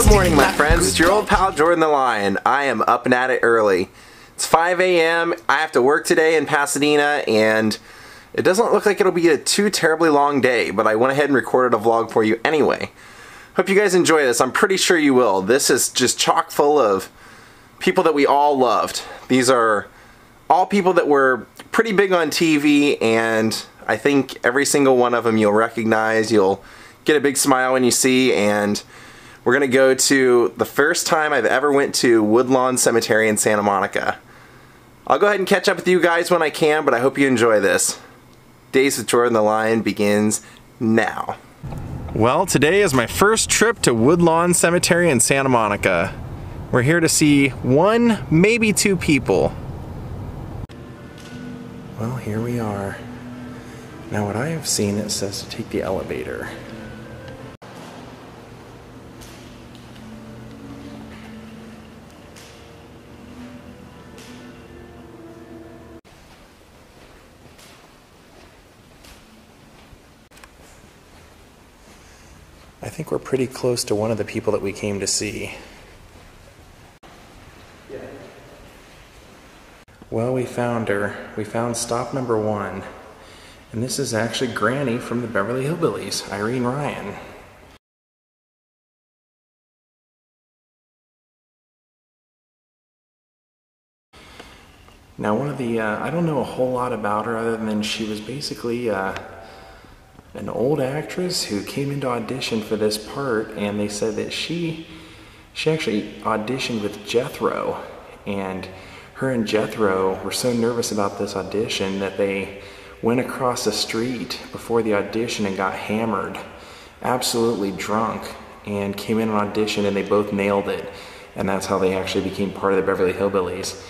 Good morning, my friends. It's your old pal Jordan the Lion. I am up and at it early. It's 5 a.m. I have to work today in Pasadena, and it doesn't look like it'll be a too terribly long day, but I went ahead and recorded a vlog for you anyway. Hope you guys enjoy this. I'm pretty sure you will. This is just chock full of people that we all loved. These are all people that were pretty big on TV, and I think every single one of them you'll recognize. You'll get a big smile when you see, and we're going to go to the first time I've ever went to Woodlawn Cemetery in Santa Monica. I'll go ahead and catch up with you guys when I can, but I hope you enjoy this. Daze with Jordan the Lion begins now. Well, today is my first trip to Woodlawn Cemetery in Santa Monica. We're here to see one, maybe two people. Well, here we are. Now what I have seen, it says to take the elevator. I think we're pretty close to one of the people that we came to see. Yeah. Well, we found her. We found stop number 1. And this is actually Granny from the Beverly Hillbillies, Irene Ryan. Now one of the, I don't know a whole lot about her other than she was basically an old actress who came into audition for this part, and they said that she actually auditioned with Jethro, and her and Jethro were so nervous about this audition that they went across the street before the audition and got hammered, absolutely drunk, and came in an audition, and they both nailed it, and that's how they actually became part of the Beverly Hillbillies.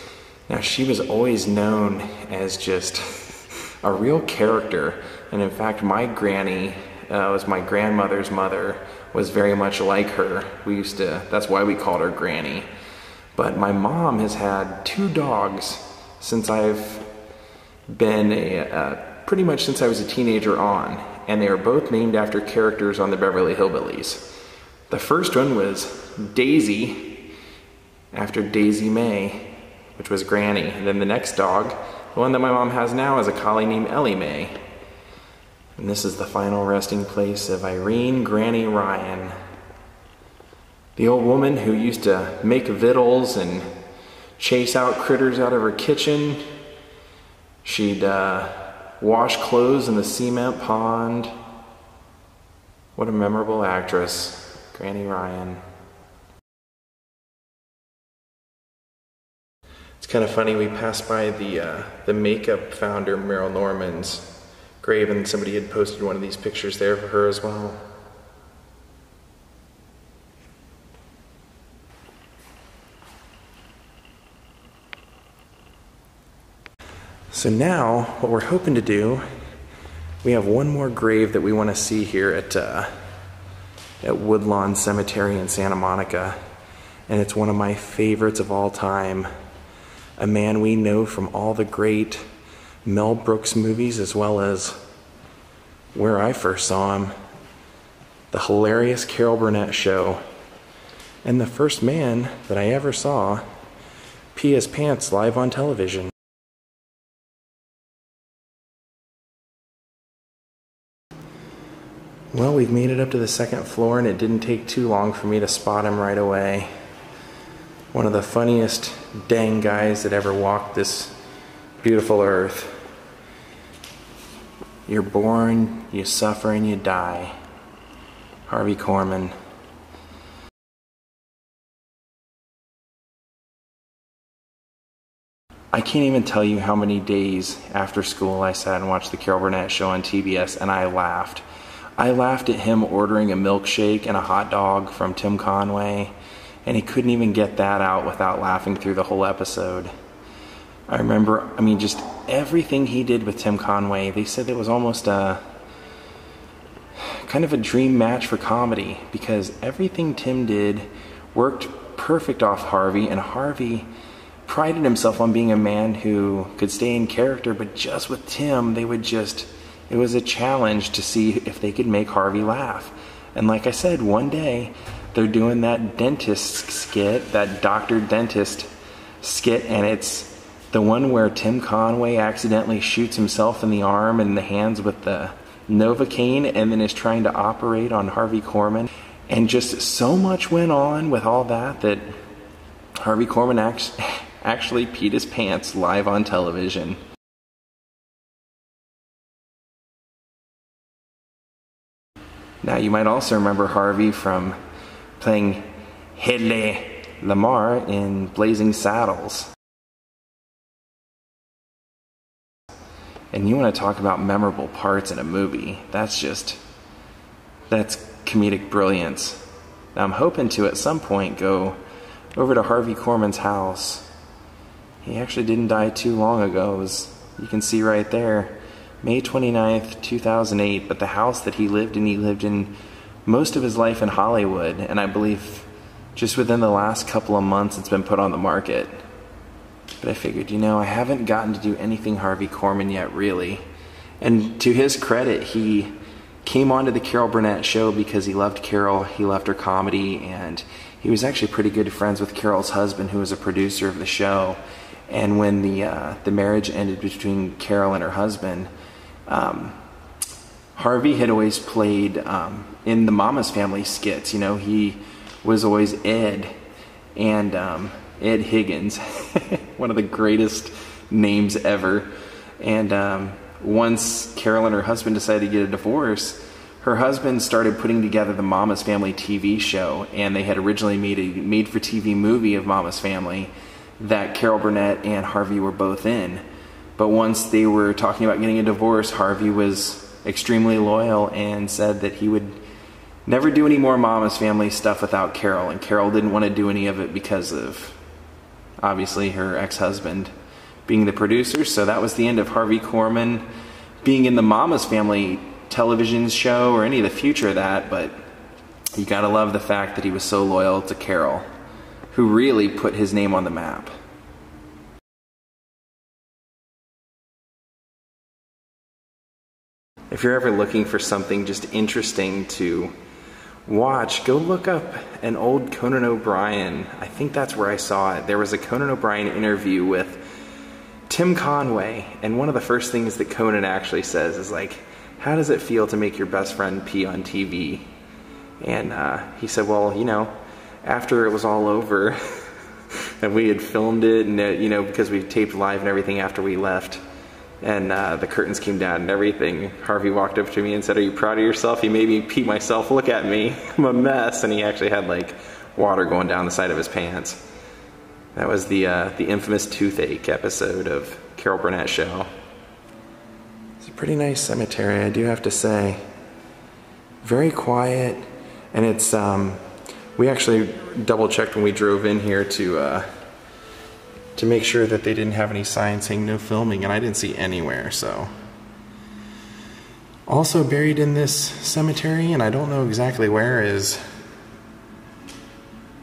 Now, she was always known as just a real character, and in fact my granny was my grandmother's mother, was very much like her. That's why we called her Granny. But my mom has had 2 dogs since I've been pretty much since I was a teenager on, and they are both named after characters on the Beverly Hillbillies. The first one was Daisy, after Daisy Mae, which was Granny. And then the next dog, the one that my mom has now, is a collie named Ellie Mae. And this is the final resting place of Irene Granny Ryan. The old woman who used to make victuals and chase out critters out of her kitchen. She'd wash clothes in the cement pond. What a memorable actress, Granny Ryan. It's kind of funny, we passed by the makeup founder, Meryl Norman's grave, and somebody had posted one of these pictures there for her as well. So now, what we're hoping to do, we have one more grave that we want to see here at Woodlawn Cemetery in Santa Monica, and it's one of my favorites of all time. A man we know from all the great Mel Brooks movies, as well as where I first saw him, the hilarious Carol Burnett Show, and the first man that I ever saw pee his pants live on television. Well, we've made it up to the 2nd floor, and it didn't take too long for me to spot him right away. One of the funniest dang guys that ever walked this beautiful earth. You're born, you suffer, and you die. Harvey Korman. I can't even tell you how many days after school I sat and watched the Carol Burnett Show on TBS, and I laughed. I laughed at him ordering a milkshake and a hot dog from Tim Conway, and he couldn't even get that out without laughing through the whole episode. I remember, just everything he did with Tim Conway, they said it was almost kind of a dream match for comedy, because everything Tim did worked perfect off Harvey, and Harvey prided himself on being a man who could stay in character, but just with Tim, it was a challenge to see if they could make Harvey laugh. And like I said, one day they're doing that dentist skit, that doctor dentist skit, and it's the one where Tim Conway accidentally shoots himself in the arm and the hands with the Novocaine and then is trying to operate on Harvey Korman. And just so much went on with all that that Harvey Korman actually peed his pants live on television. Now you might also remember Harvey from playing Hele Lamar in Blazing Saddles. And you want to talk about memorable parts in a movie, that's comedic brilliance. Now I'm hoping to at some point go over to Harvey Korman's house. He actually didn't die too long ago, as you can see right there. May 29th, 2008, but the house that he lived in most of his life in Hollywood, and I believe just within the last couple of months it's been put on the market. But I figured, I haven't gotten to do anything Harvey Korman yet, really. And to his credit, he came onto the Carol Burnett show because he loved Carol, he loved her comedy, and he was actually pretty good friends with Carol's husband, who was a producer of the show. And when the marriage ended between Carol and her husband, Harvey had always played in the Mama's Family skits. He was always Ed, and Ed Higgins, one of the greatest names ever. And once Carol and her husband decided to get a divorce, her husband started putting together the Mama's Family TV show, and they had originally made a made-for-TV movie of Mama's Family that Carol Burnett and Harvey were both in. But once they were talking about getting a divorce, Harvey was extremely loyal and said that he would never do any more Mama's Family stuff without Carol, and Carol didn't want to do any of it because of, obviously, her ex-husband being the producer. So that was the end of Harvey Korman being in the Mama's Family television show or any of the future of that, but you gotta love the fact that he was so loyal to Carol, who really put his name on the map. If you're ever looking for something just interesting to watch, go look up an old Conan O'Brien. I think that's where I saw it. There was a Conan O'Brien interview with Tim Conway, and one of the first things that Conan actually says is like, how does it feel to make your best friend pee on TV? And he said, well, after it was all over and we had filmed it, and because we taped live and everything after we left, and the curtains came down and everything, Harvey walked up to me and said, are you proud of yourself? You made me pee myself, look at me, I'm a mess. And he actually had like water going down the side of his pants. That was the infamous toothache episode of Carol Burnett show. It's a pretty nice cemetery, I do have to say. Very quiet, and it's we actually double-checked when we drove in here to make sure that they didn't have any signs saying no filming, and I didn't see anywhere. So also buried in this cemetery, and I don't know exactly where, is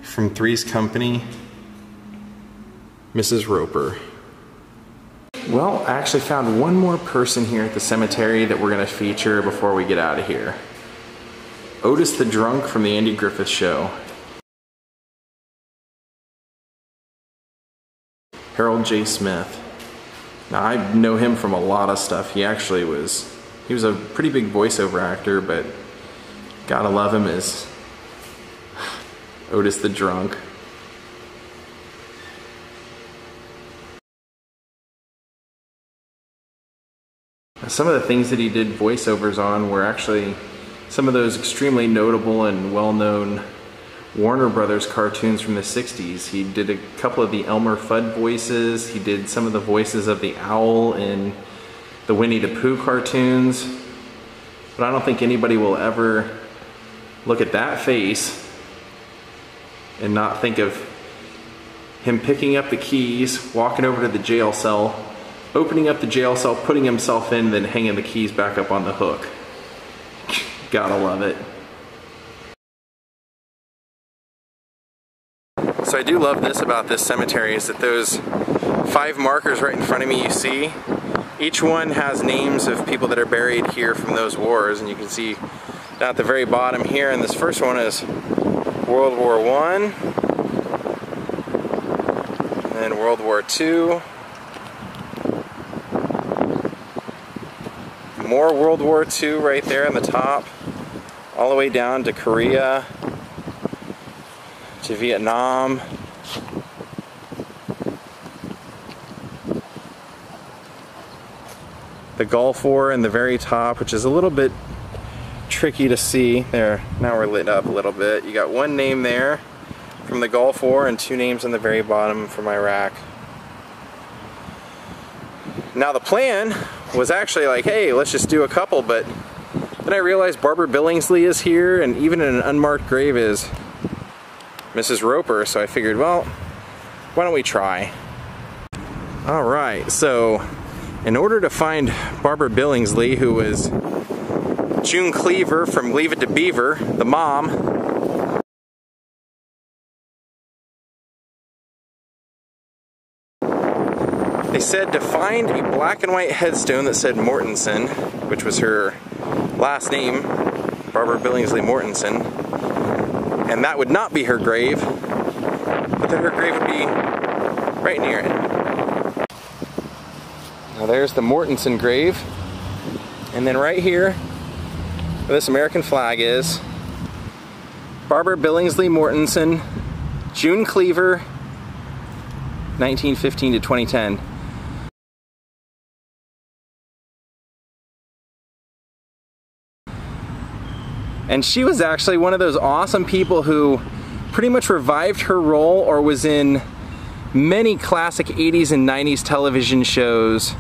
from Three's Company, Mrs. Roper. Well, I actually found one more person here at the cemetery that we're going to feature before we get out of here. Otis the Drunk from the Andy Griffith Show. Harold J. Smith. Now, I know him from a lot of stuff. He was a pretty big voiceover actor, but gotta love him as Otis the Drunk. Some of the things that he did voiceovers on were actually some of those extremely notable and well-known Warner Brothers cartoons from the 60s. He did a couple of the Elmer Fudd voices. He did some of the voices of the owl in the Winnie the Pooh cartoons. But I don't think anybody will ever look at that face and not think of him picking up the keys, walking over to the jail cell, opening up the jail cell, putting himself in, then hanging the keys back up on the hook. Gotta love it. So I do love this about this cemetery, is that those 5 markers right in front of me you see, each one has names of people that are buried here from those wars, and you can see down at the very bottom here, and this first one is World War I, and then World War II, more World War II right there on the top, all the way down to Korea, to Vietnam. The Gulf War in the very top, which is a little bit tricky to see. There, now we're lit up a little bit. You got one name there from the Gulf War and two names on the very bottom from Iraq. Now the plan was actually like, hey, let's just do a couple, but then I realized Barbara Billingsley is here, and even in an unmarked grave is Mrs. Roper, so I figured, well, why don't we try? Alright, so in order to find Barbara Billingsley, who was June Cleaver from Leave It to Beaver, the mom, they said to find a black and white headstone that said Mortensen, which was her last name, Barbara Billingsley Mortensen, and that would not be her grave, but that her grave would be right near it. Now there's the Mortensen grave, and then right here, where this American flag is, Barbara Billingsley Mortensen, June Cleaver, 1915 to 2010. And she was actually one of those awesome people who pretty much revived her role or was in many classic 80s and 90s television shows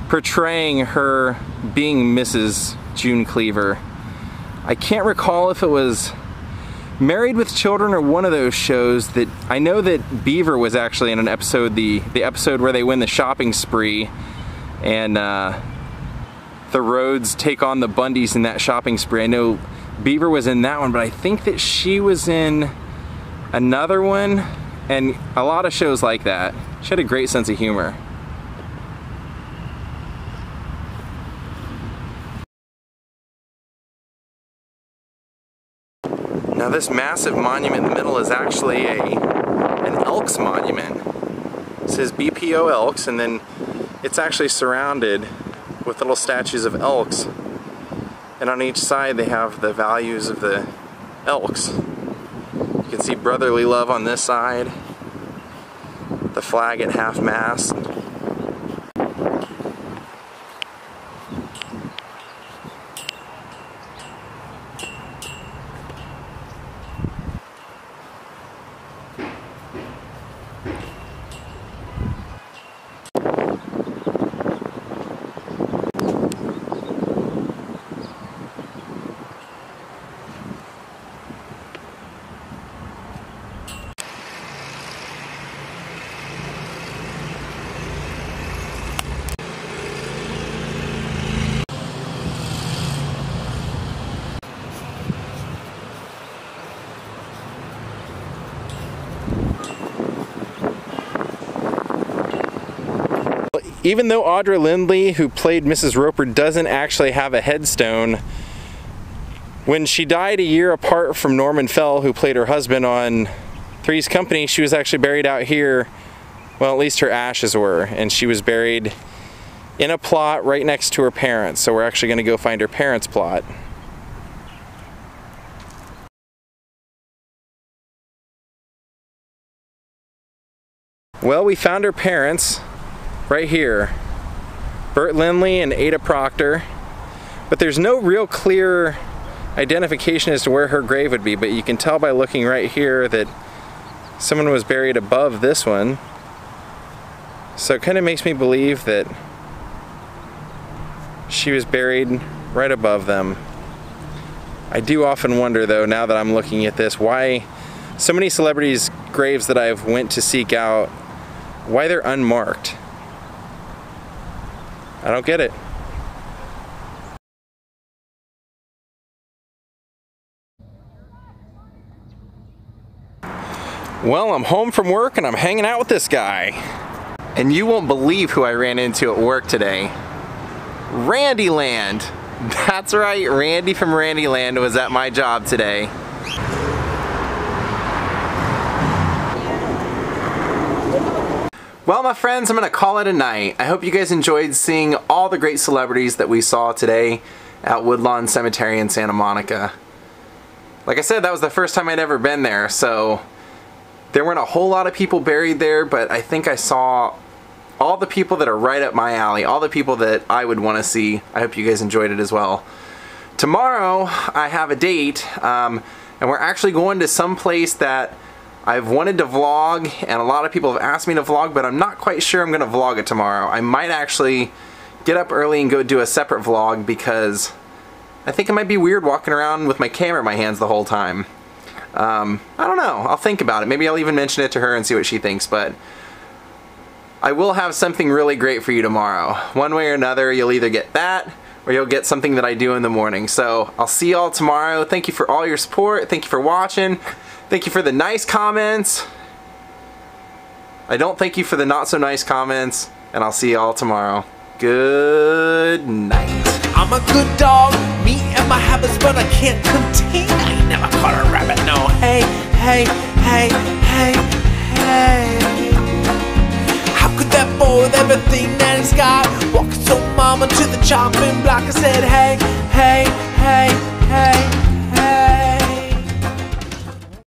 portraying her being Mrs. June Cleaver. I can't recall if it was Married with Children or one of those shows. That I know that Beaver was actually in an episode, the episode where they win the shopping spree and the Rhodes take on the Bundys in that shopping spree. I know Beaver was in that one, but I think that she was in another one and a lot of shows like that. She had a great sense of humor. Now this massive monument in the middle is actually an Elks monument. It says BPO Elks, and then it's actually surrounded with little statues of elks. And on each side they have the values of the elks. You can see brotherly love on this side, the flag at half-mast. Even though Audra Lindley, who played Mrs. Roper, doesn't actually have a headstone, when she died a year apart from Norman Fell, who played her husband on Three's Company, she was actually buried out here. Well, at least her ashes were, and she was buried in a plot right next to her parents. So we're actually going to go find her parents' plot. Well, we found her parents right here, Bert Lindley and Ada Proctor, but there's no real clear identification as to where her grave would be, but you can tell by looking right here that someone was buried above this one, so it kind of makes me believe that she was buried right above them. I do often wonder though, now that I'm looking at this, why so many celebrities' graves that I've went to seek out, why they're unmarked. I don't get it. Well, I'm home from work and I'm hanging out with this guy. And you won't believe who I ran into at work today. Randyland. That's right, Randy from Randyland was at my job today. Well, my friends, I'm going to call it a night. I hope you guys enjoyed seeing all the great celebrities that we saw today at Woodlawn Cemetery in Santa Monica. Like I said, that was the first time I'd ever been there, so there weren't a whole lot of people buried there, but I think I saw all the people that are right up my alley, all the people that I would want to see. I hope you guys enjoyed it as well. Tomorrow, I have a date, and we're actually going to some place that I've wanted to vlog, and a lot of people have asked me to vlog, but I'm not quite sure I'm going to vlog it tomorrow. I might actually get up early and go do a separate vlog because I think it might be weird walking around with my camera in my hands the whole time. I don't know. I'll think about it. Maybe I'll even mention it to her and see what she thinks, but I will have something really great for you tomorrow. One way or another, you'll either get that or you'll get something that I do in the morning. So I'll see y'all tomorrow. Thank you for all your support. Thank you for watching. Thank you for the nice comments. I don't thank you for the not so nice comments, and I'll see y'all tomorrow. Good night. I'm a good dog, me and my habits, but I can't contain. I ain't never caught a rabbit, no. Hey, hey, hey, hey, hey. How could that boy with everything that he's got walk so mama to the chopping block? I said, hey, hey, hey, hey.